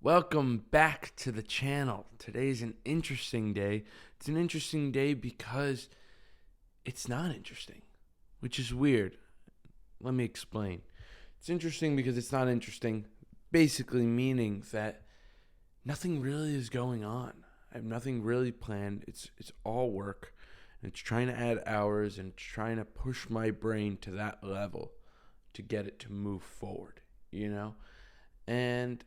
Welcome back to the channel. Today's an interesting day. It's an interesting day because it's not interesting, which is weird. Let me explain. It's interesting because it's not interesting, basically meaning that nothing really is going on. I have nothing really planned. It's all work. And it's trying to add hours and trying to push my brain to that level to get it to move forward, And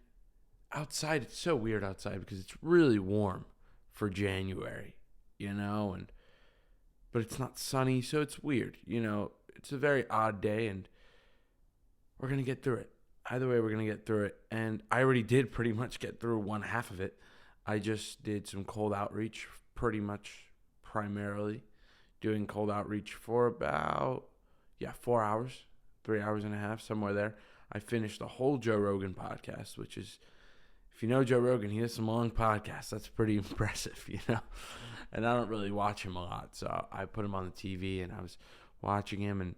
outside, it's so weird outside because it's really warm for January, but it's not sunny, so it's weird, It's a very odd day, and we're going to get through it. Either way, we're going to get through it, and I already did pretty much get through one half of it. I just did some cold outreach, pretty much primarily doing cold outreach for about, 4 hours, 3 hours and a half, somewhere there. I finished the whole Joe Rogan podcast, which is, if you know Joe Rogan, he has some long podcasts. That's pretty impressive, And I don't really watch him a lot, so I put him on the TV and I was watching him. And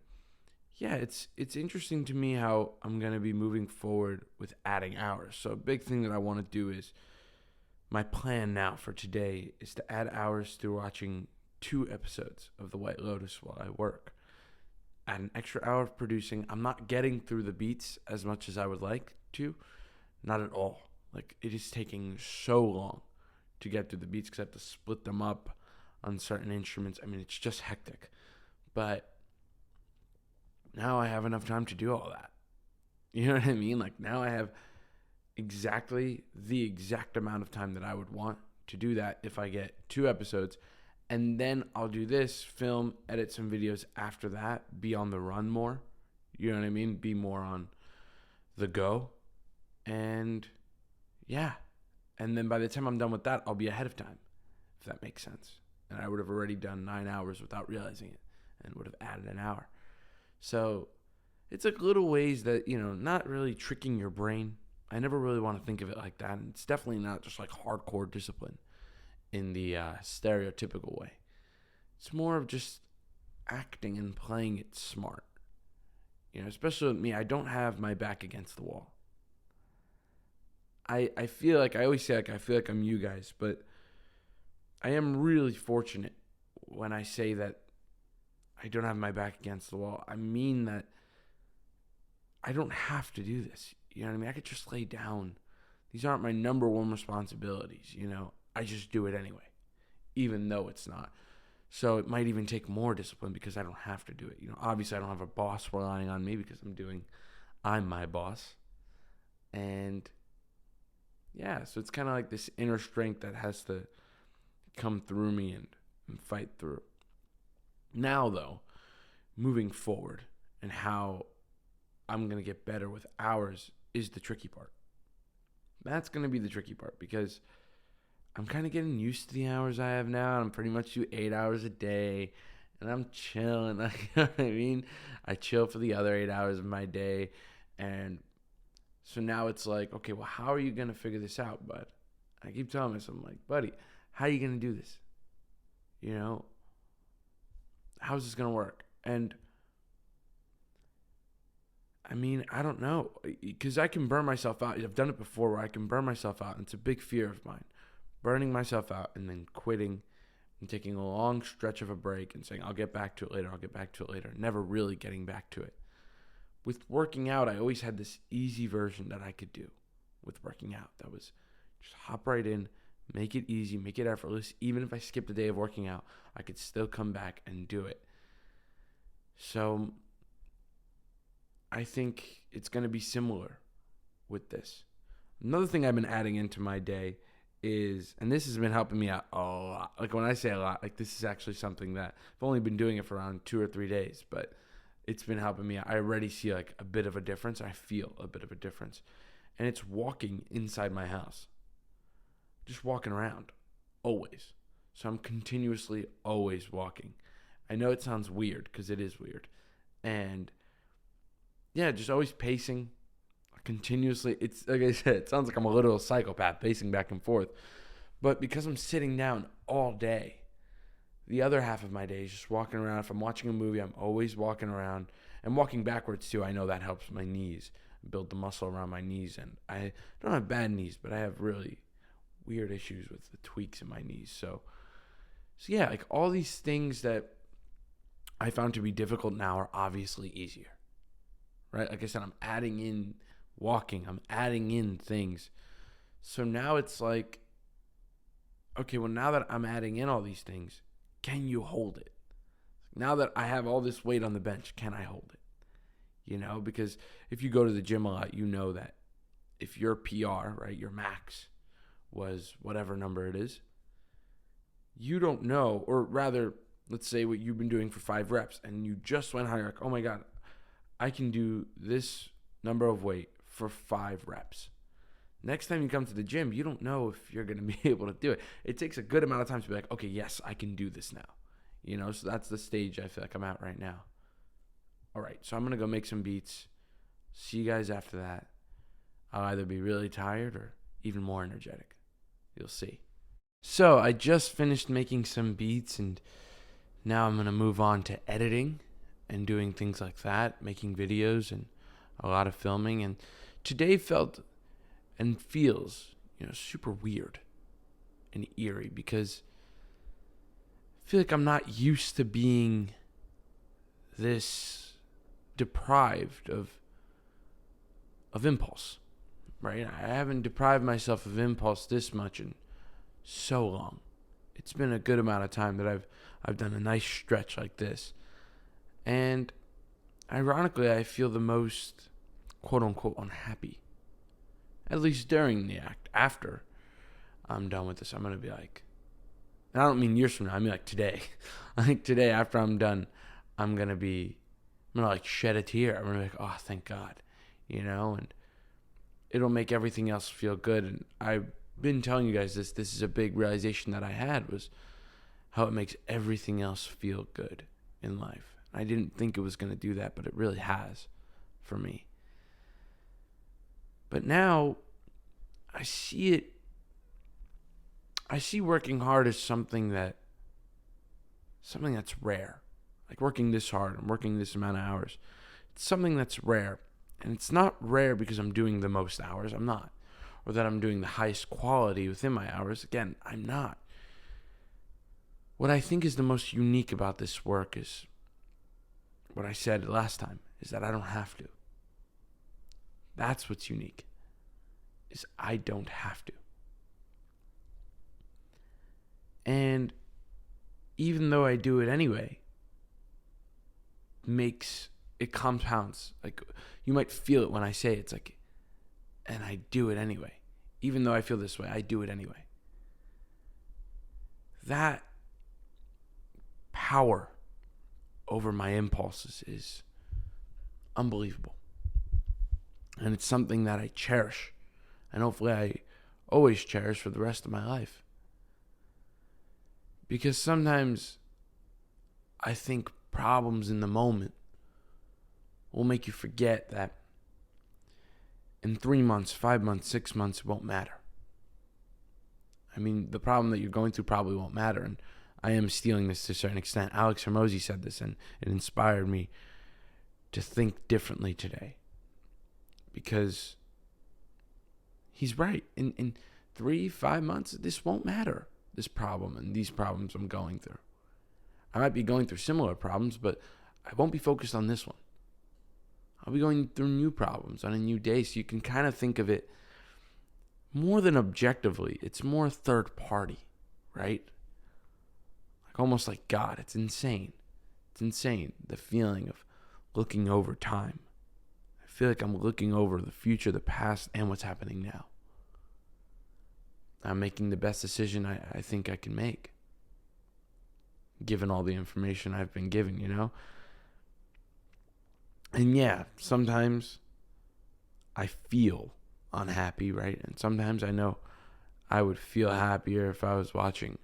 yeah, it's interesting to me how I'm going to be moving forward with adding hours. So a big thing that I want to do is, my plan now for today is to add hours through watching 2 episodes of The White Lotus while I work. Add an extra hour of producing. I'm not getting through the beats as much as I would like to. Not at all. Like, it is taking so long to get through the beats because I have to split them up on certain instruments. I mean, it's just hectic. But now I have enough time to do all that. You know what I mean? Like, now I have exactly the exact amount of time that I would want to do that if I get 2 episodes. And then I'll do this, film, edit some videos after that, be on the run more. You know what I mean? Be more on the go. And yeah. And then by the time I'm done with that, I'll be ahead of time, if that makes sense. And I would have already done 9 hours without realizing it and would have added an hour. So it's like little ways that, not really tricking your brain. I never really want to think of it like that. And it's definitely not just like hardcore discipline in the stereotypical way. It's more of just acting and playing it smart. Especially with me, I don't have my back against the wall. I feel like, I always say, I feel like I'm you guys, but I am really fortunate when I say that I don't have my back against the wall. I mean that I don't have to do this. You know what I mean? I could just lay down. These aren't my number one responsibilities, I just do it anyway, even though it's not. So it might even take more discipline because I don't have to do it. Obviously I don't have a boss relying on me because I'm my boss. And yeah, so it's kind of like this inner strength that has to come through me and fight through. Now, though, moving forward and how I'm going to get better with hours is the tricky part. That's going to be the tricky part because I'm kind of getting used to the hours I have now. I'm pretty much do 8 hours a day, and I'm chilling. You know what I mean? I chill for the other 8 hours of my day, and so now it's like, okay, well, how are you going to figure this out, bud? I keep telling myself, I'm like, buddy, how are you going to do this? How's this going to work? And I mean, I don't know, because I can burn myself out. I've done it before where I can burn myself out, and it's a big fear of mine. Burning myself out and then quitting and taking a long stretch of a break and saying, I'll get back to it later, never really getting back to it. With working out, I always had this easy version that I could do with working out. That was just hop right in, make it easy, make it effortless. Even if I skipped a day of working out, I could still come back and do it. So I think it's going to be similar with this. Another thing I've been adding into my day is, and this has been helping me out a lot. Like when I say a lot, like this is actually something that I've only been doing it for around 2 or 3 days, but it's been helping me. I already see like a bit of a difference. I feel a bit of a difference. And it's walking inside my house. Just walking around. Always. So I'm continuously always walking. I know it sounds weird because it is weird. And yeah, just always pacing. Continuously. It's like I said, it sounds like I'm a little psychopath pacing back and forth. But because I'm sitting down all day, the other half of my day is just walking around. If I'm watching a movie, I'm always walking around and walking backwards too. I know that helps my knees. build the muscle around my knees. And I don't have bad knees, but I have really weird issues with the tweaks in my knees. So yeah, like all these things that I found to be difficult now are obviously easier, right? Like I said, I'm adding in walking, I'm adding in things. So now it's like, okay, well, now that I'm adding in all these things, can you hold it? Now that I have all this weight on the bench, can I hold it? You know, because if you go to the gym a lot, you know that if your PR, right, your max was whatever number it is, you don't know, or rather, let's say what you've been doing for 5 reps and you just went higher, like, oh my God, I can do this number of weight for 5 reps. Next time you come to the gym, you don't know if you're going to be able to do it. It takes a good amount of time to be like, okay, yes, I can do this now. You know, so that's the stage I feel like I'm at right now. All right, so I'm going to go make some beats. See you guys after that. I'll either be really tired or even more energetic. You'll see. So I just finished making some beats, and now I'm going to move on to editing and doing things like that, making videos and a lot of filming. And today felt and feels, super weird and eerie because I feel like I'm not used to being this deprived of impulse, right? I haven't deprived myself of impulse this much in so long. It's been a good amount of time that I've done a nice stretch like this. And ironically, I feel the most quote unquote unhappy. At least during the act. After I'm done with this, I'm going to be like, and I don't mean years from now, I mean like today. Like today after I'm done, I'm going to like shed a tear. I'm going to be like, oh, thank God, and it'll make everything else feel good. And I've been telling you guys this is a big realization that I had, was how it makes everything else feel good in life. I didn't think it was going to do that, but it really has for me. But now I see working hard as something that's rare. Like working this hard and working this amount of hours. It's something that's rare. And it's not rare because I'm doing the most hours. I'm not. Or that I'm doing the highest quality within my hours. Again, I'm not. What I think is the most unique about this work is what I said last time, is that I don't have to. That's what's unique, is I don't have to. And even though I do it anyway, it compounds. Like, you might feel it when I say it. It's like, and I do it anyway. Even though I feel this way, I do it anyway. That power over my impulses is unbelievable. And it's something that I cherish. And hopefully I always cherish for the rest of my life. Because sometimes I think problems in the moment will make you forget that in 3 months, 5 months, 6 months, it won't matter. I mean, the problem that you're going through probably won't matter. And I am stealing this to a certain extent. Alex Hormozi said this, and it inspired me to think differently today. Because he's right. In 3-5 months, this won't matter, this problem and these problems I'm going through. I might be going through similar problems, but I won't be focused on this one. I'll be going through new problems on a new day, so you can kind of think of it more than objectively. It's more third party, right? Like almost like God. It's insane. It's insane, the feeling of looking over time. I feel like I'm looking over the future, the past, and what's happening now. I'm making the best decision I think I can make, given all the information I've been given, And yeah, sometimes I feel unhappy, right? And sometimes I know I would feel happier if I was watching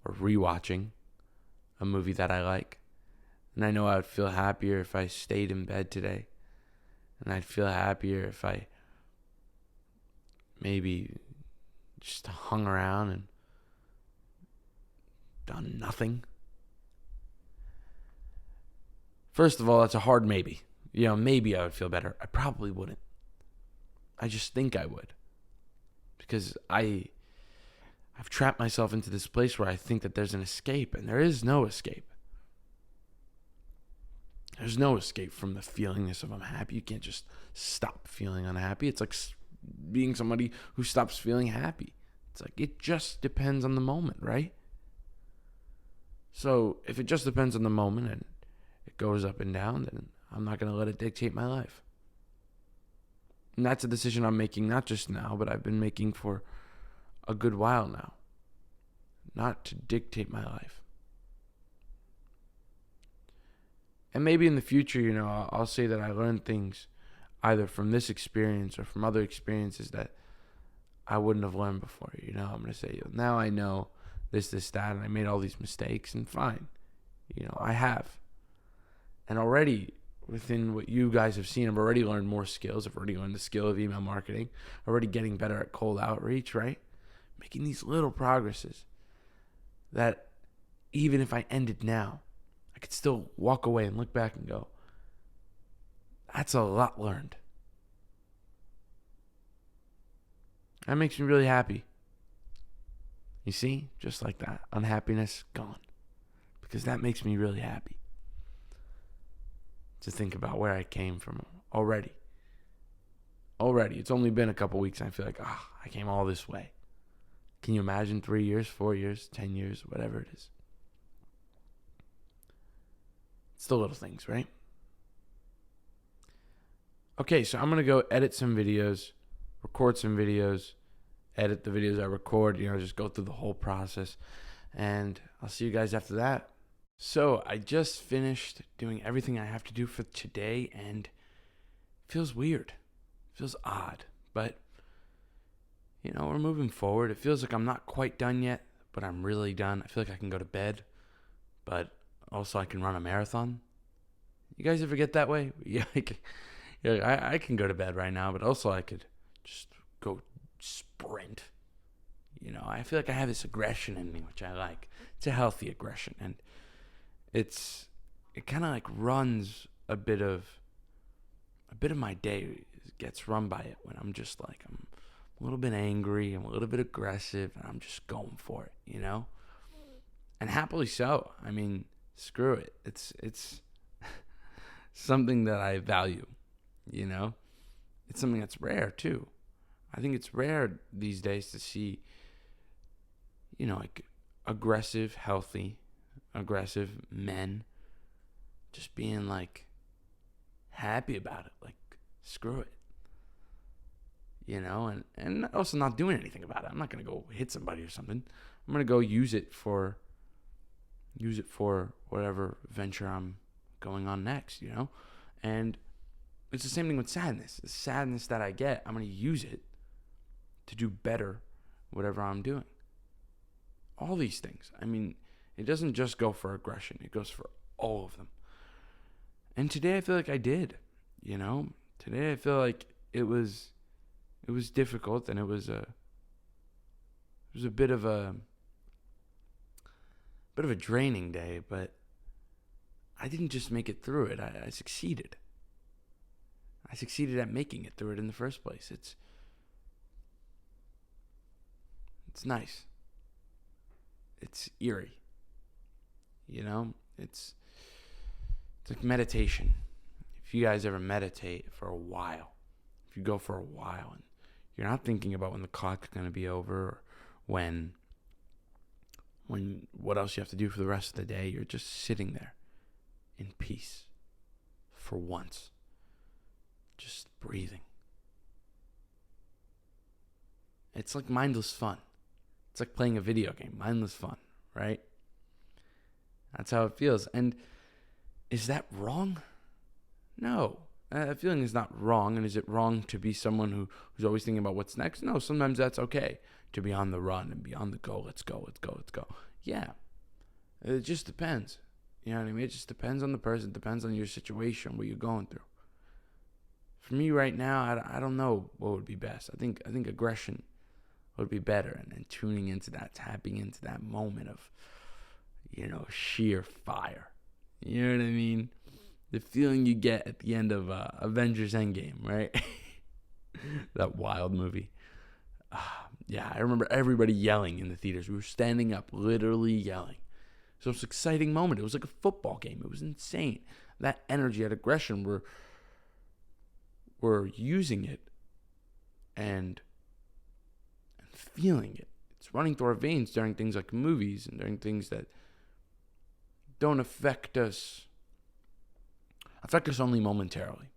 or rewatching a movie that I like. And I know I would feel happier if I stayed in bed today. And I'd feel happier if I maybe just hung around and done nothing. First of all, that's a hard maybe. Maybe I would feel better. I probably wouldn't. I just think I would. Because I've trapped myself into this place where I think that there's an escape, and there is no escape. There's no escape from the feelingness of unhappy. You can't just stop feeling unhappy. It's like being somebody who stops feeling happy. It's like it just depends on the moment, right? So if it just depends on the moment and it goes up and down, then I'm not going to let it dictate my life. And that's a decision I'm making not just now, but I've been making for a good while now. Not to dictate my life. And maybe in the future, I'll say that I learned things either from this experience or from other experiences that I wouldn't have learned before. I'm going to say, now I know this, that, and I made all these mistakes, and fine. I have. And already, within what you guys have seen, I've already learned more skills. I've already learned the skill of email marketing. Already getting better at cold outreach, right? Making these little progresses that even if I ended now, I could still walk away and look back and go, that's a lot learned. That makes me really happy. You see? Just like that. Unhappiness gone. Because that makes me really happy. To think about where I came from already. It's only been a couple weeks and I feel like, I came all this way. Can you imagine 3 years, 4 years, 10 years, whatever it is? It's the little things, right? Okay, so I'm going to go edit some videos, record some videos, edit the videos I record, just go through the whole process. And I'll see you guys after that. So I just finished doing everything I have to do for today, and it feels weird. It feels odd, but we're moving forward. It feels like I'm not quite done yet, but I'm really done. I feel like I can go to bed, but also I can run a marathon. You guys ever get that way? Yeah, I can go to bed right now, but also I could just go sprint. I feel like I have this aggression in me, which I like. It's a healthy aggression, and it kind of like runs a bit of my day gets run by it when I'm just like I'm a little bit angry, I'm a little bit aggressive, and I'm just going for it, and happily so. I mean, screw it. It's something that I value, It's something that's rare too. I think it's rare these days to see, like healthy, aggressive men just being like happy about it. Like, screw it. And also not doing anything about it. I'm not going to go hit somebody or something. I'm going to go use it for whatever venture I'm going on next, And it's the same thing with sadness. The sadness that I get, I'm going to use it to do better whatever I'm doing. All these things. I mean, it doesn't just go for aggression. It goes for all of them. And today I feel like I did, Today I feel like it was difficult, and it was a bit of a draining day, but I didn't just make it through it. I succeeded. I succeeded at making it through it in the first place. It's nice. It's eerie. It's like meditation. If you guys ever meditate for a while, if you go for a while and you're not thinking about when the clock's going to be over, or when what else you have to do for the rest of the day, you're just sitting there in peace for once, just breathing. It's like mindless fun. It's like playing a video game, mindless fun, right? That's how it feels. And is that wrong? No. That feeling is not wrong. And is it wrong to be someone who's always thinking about what's next? No, sometimes that's okay to be on the run and be on the go. Let's go. Yeah. It just depends. You know what I mean? It just depends on the person. It depends on your situation, what you're going through. For me right now, I don't know what would be best. I think aggression would be better. And then tuning into that, tapping into that moment of, sheer fire. You know what I mean? The feeling you get at the end of Avengers Endgame, right? That wild movie. Yeah, I remember everybody yelling in the theaters. We were standing up, literally yelling. So it was an exciting moment. It was like a football game. It was insane. That energy, that aggression, we're using it and feeling it. It's running through our veins during things like movies and during things that don't affect us only momentarily.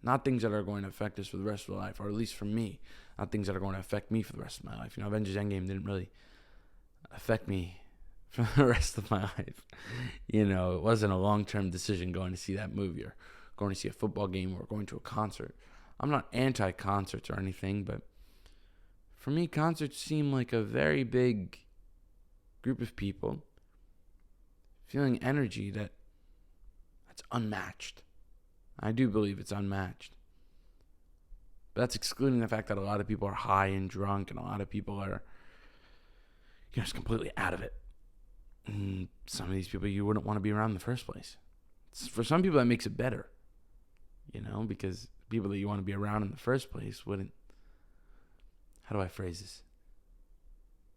Not things that are going to affect us for the rest of our life, or at least for me, not things that are going to affect me for the rest of my life. Avengers Endgame didn't really affect me for the rest of my life. It wasn't a long-term decision going to see that movie or going to see a football game or going to a concert. I'm not anti-concerts or anything, but for me, concerts seem like a very big group of people feeling energy that's unmatched. I do believe it's unmatched. But that's excluding the fact that a lot of people are high and drunk and a lot of people are just completely out of it. And some of these people you wouldn't want to be around in the first place. For some people, that makes it better. Because people that you want to be around in the first place wouldn't. How do I phrase this?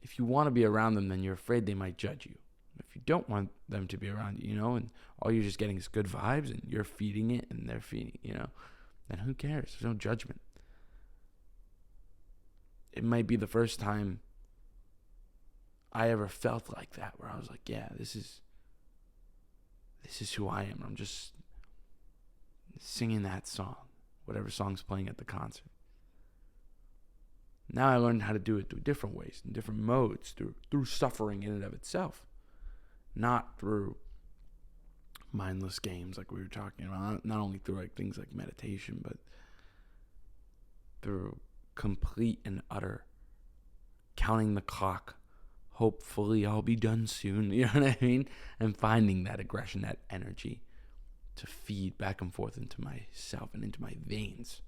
If you want to be around them, then you're afraid they might judge you. If you don't want them to be around you, and all you're just getting is good vibes and you're feeding it and they're feeding, then who cares? There's no judgment. It might be the first time I ever felt like that, where I was like, yeah, this is who I am. I'm just singing that song, whatever song's playing at the concert. Now I learned how to do it through different ways, in different modes, through suffering in and of itself. Not through mindless games like we were talking about. Not only through things like meditation, but through complete and utter counting the clock. Hopefully I'll be done soon. You know what I mean? And finding that aggression, that energy to feed back and forth into myself and into my veins.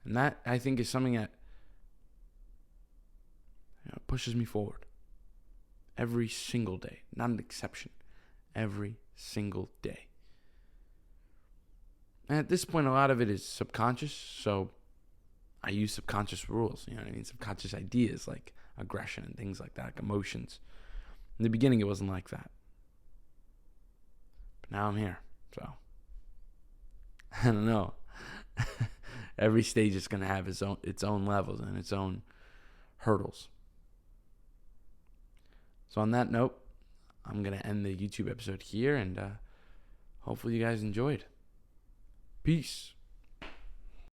And that, I think, is something that pushes me forward. Every single day. Not an exception. Every single day. And at this point, a lot of it is subconscious. So I use subconscious rules. You know what I mean? Subconscious ideas like aggression and things like that, like emotions. In the beginning, it wasn't like that. But now I'm here. So I don't know. Every stage is going to have its own levels and its own hurdles. So on that note, I'm going to end the YouTube episode here, and hopefully you guys enjoyed. Peace.